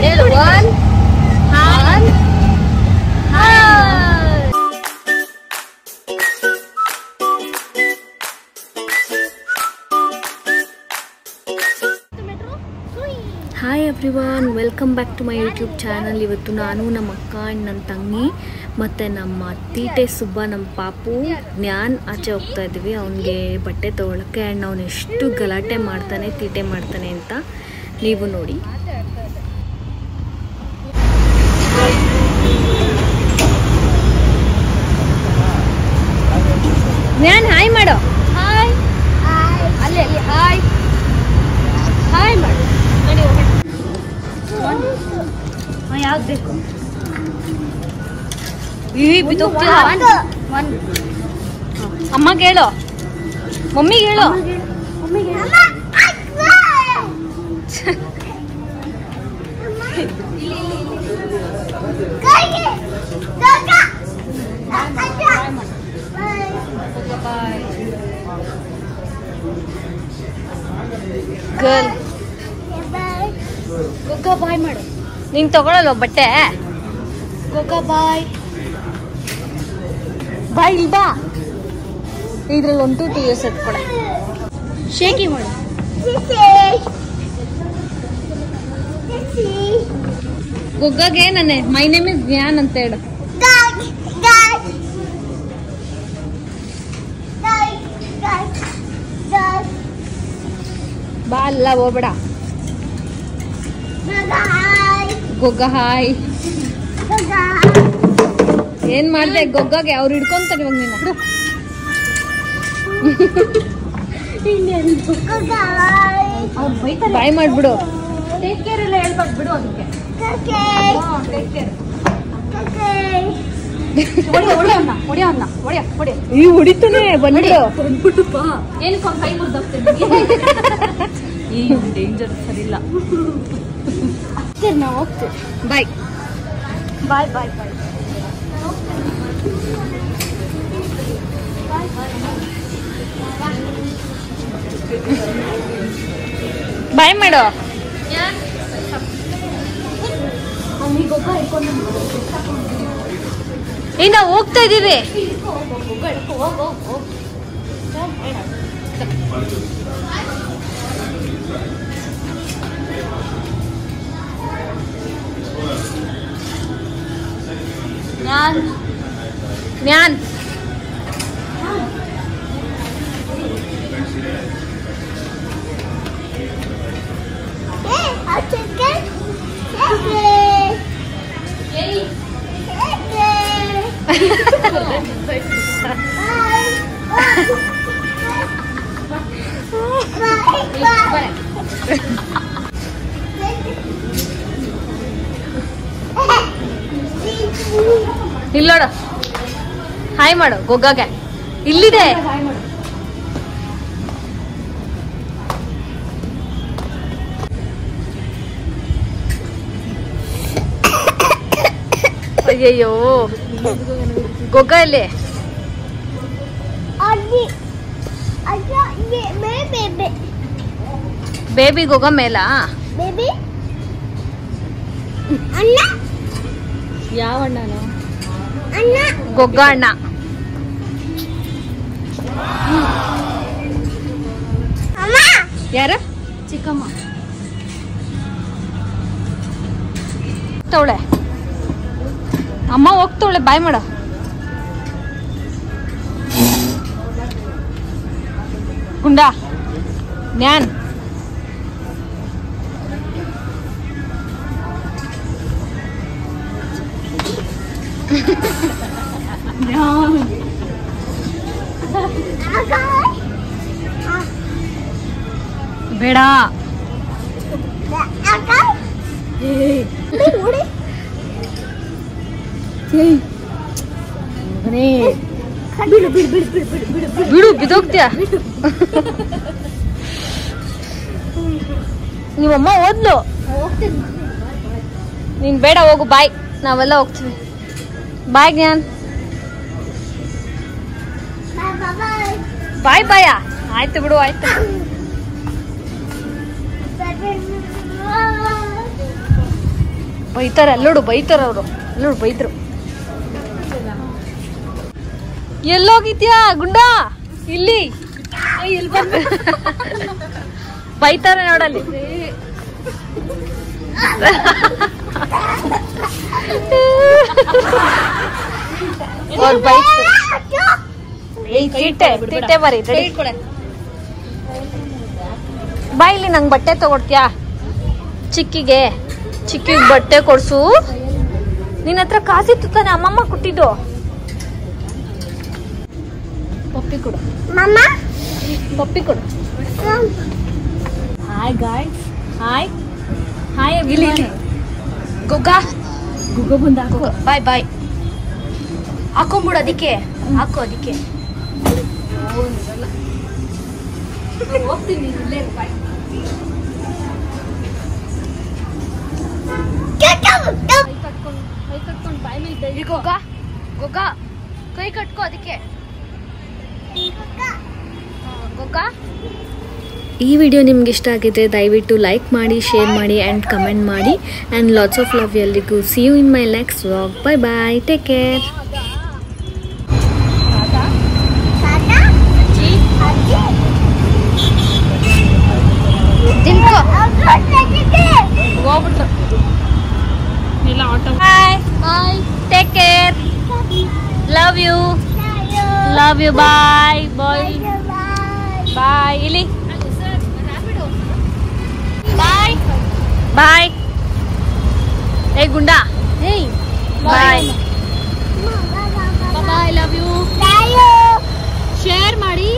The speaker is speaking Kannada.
One. Hi. Hi everyone, welcome back to my YouTube channel. ಇವತ್ತು ನಾನು ನಮ್ಮ ಅಕ್ಕ ಆ್ಯಂಡ್ ನನ್ನ ತಂಗಿ ಮತ್ತು ನಮ್ಮ ತೀಟೆ ಸುಬ್ಬ ನಮ್ಮ ಪಾಪು ಜ್ಞಾನ್ ಆಚೆ ಹೋಗ್ತಾ ಇದ್ದೀವಿ ಅವನಿಗೆ ಬಟ್ಟೆ ತೊಗೊಳಕ್ಕೆ. ಆ್ಯಂಡ್ ಅವನು ಎಷ್ಟು ಗಲಾಟೆ ಮಾಡ್ತಾನೆ, ತೀಟೆ ಮಾಡ್ತಾನೆ ಅಂತ ನೀವು ನೋಡಿ. ಜ್ಞಾನ್ ಹಾಯ್ ಮಾಡೋ. ಹಾಯ್ ಅಲ್ಲಿ ಅಲ್ಲಿ ಹಾಯ್ ಹಾಯ್ ಮಾಡು. ಯಾವ್ದು ಬೇಕು? ಬಿದ್ದೋಗ್ತೀಯ. ಅಮ್ಮಗೆ ಹೇಳು, ಮಮ್ಮಿಗೆ ಹೇಳು. ಗರ್ಲ್ ಗೊಗ್ಗ ಬಾಯ್ ಮಾಡು. ನೀನು ತಗೊಳಲ್ವ ಬಟ್ಟೆ? ಗೊಗ್ಗ ಬಾಯ್ ಬಾಯ್. ಇಲ್ಲಿ ಬಾ, ಇದ್ರಲ್ಲಿ 1 to 2 years ಎತ್ಕೊಳ. ಶೇಕಿ ಮಾಡು. ಗೊಗ್ಗಗೆ ನಾನೇ ಮೈ ನೇಮ್ ಇಸ್ ಜ್ಞಾನ್ ಅಂತ ಹೇಳು. ಬಾ, ಅಲ್ಲ ಹೋಗ್ಬೇಡ. ಗೊಗ್ಗ ಹಾಯ್. ಏನ್ ಮಾಡ್ದೆ ಗೊಗ್ಗಗೆ? ಅವ್ರು ಹಿಡ್ಕೊಂತಾರೆ ಇವಾಗ ನೀನು. ಬಾಯ್ ಮಾಡ್ಬಿಡು. ಟೇಕ್ ಕೇರ್ ಎಲ್ಲ ಹೇಳ್ಬಾರ್ದು ಬಿಡು ಅದಕ್ಕೆ. ಈ ಹೊಡಿತಾನೆ ಬಂದ್ಬಿಡು. ಏನಕ್ಕೆ ಕೈ ಮುರ್ದಾಗ್ತೇನೆ? ಈ ಡೇಂಜರ್ ಸರಿಲ್ಲ. ನಾವು ಹೋಗ್ತೀವಿ. ಬಾಯ್ ಬಾಯ್ ಬಾಯ್ ಬಾಯ್. ಬಾಯ್ ಮಾಡು. ಈಗ ಹೋಗ್ತಾ ಇದೀವಿ. ಜ್ಞಾನ್ ಜ್ಞಾನ್ ಇಲ್ಲೋಡು. ಹಾಯ್ ಮಾಡು ಗೊಗ್ಗಗೆ. ಇಲ್ಲಿದೆ. ಅಯ್ಯಯ್ಯೋ, ಗೊಗ್ಗ ಇಲ್ಲಿ. ಬೇಬಿ ಗೊಗ್ಗ ಮೇಲ. ಯಾವ ಅಣ್ಣನು? ಗೊಗ್ಗ ಅಣ್ಣ. ಯಾರ? ಚಿಕ್ಕಮ್ಮ. ಹೋಗ್ತವಳೆ ಅಮ್ಮ, ಹೋಗ್ತವಳೆ. ಬಾಯ್ ಮಾಡ. ಗುಂಡ ಜ್ಞಾನ್. ಬೇಡ. ಬಿಡು, ಬಿದ್ದೋಗ್ತೀಯ. ನೀವಮ್ಮ ಓದ್ಲು. ನೀನ್ ಬೇಡ, ಹೋಗು. ಬಾಯ್, ನಾವೆಲ್ಲ ಹೋಗ್ತೀವಿ. ಬಾಯ್ ಜ್ಞಾನ್. ಬಾಯ್ ಬಾಯ. ಆಯ್ತು ಬಿಡು, ಆಯ್ತು. ಬೈತಾರೆ ಅಲ್ಲೋಡು, ಬೈತಾರ ಅವರು. ಅಲ್ಲೋಡು ಬೈದ್ರು. ಎಲ್ಲೋಗಿದ್ಯಾ ಗುಂಡ? ಇಲ್ಲಿ ಬೈತಾರೆ ನೋಡಲ್ಲಿ. ತೀಟೆ ಬರೀ ಬಾ ಇಲ್ಲಿ. ನಂಗೆ ಬಟ್ಟೆ ತಗೊಡ್ತೀಯಾ? ಚಿಕ್ಕಿಗೆ ಬಟ್ಟೆ ಕೊಡ್ಸು. ನಿನ್ನ ಹತ್ರ ಕಾಸಿತ್ತು ತಾನೆ, ಅಮ್ಮಮ್ಮ ಕೊಟ್ಟಿದ್ದು. ಪಪ್ಪಿ ಕೊಡು, ಪಪ್ಪಿ ಕೊಡು. Hi guys, hi hi. ಇಲ್ಲಿ ಗುಗ್ಗ ಬಂದ. ಬಾಯ್ ಬಾಯ್ ಹಾಕೊಂಬಿಡು. ಅದಕ್ಕೆ ಹಾಕು, ಅದಕ್ಕೆ ಹೋಗ್ತೀನಿ. ಇಲ್ಲೇ ಬಾಯ್. ಕೈ ಕಟ್ಕೊಂಡು ಬಾಯ್ ಮೇಲೆ ಗೊಗ್ಗ ಕೈ ಕಟ್ಕೋ. ಅದಕ್ಕೆ ಗೊಗ್ಗ. ಈ ವಿಡಿಯೋ ನಿಮ್ಗೆ ಇಷ್ಟ ಆಗಿದ್ರೆ ದಯವಿಟ್ಟು ಲೈಕ್ ಮಾಡಿ, ಶೇರ್ ಮಾಡಿ ಆ್ಯಂಡ್ ಕಮೆಂಟ್ ಮಾಡಿ. ಆ್ಯಂಡ್ ಲಾಟ್ಸ್ ಆಫ್ ಲವ್ ಎಲ್ಲಿಗೂ. See you in my next vlog. Bye bye, take care. Bye. Bye. Take care. Love you. Love you. Bye. Bye. Bye. Ili. Bye. Bye. Hey Gunda. Hey. Bye. Bye. Bye. Love you. Share ಮಾಡಿ.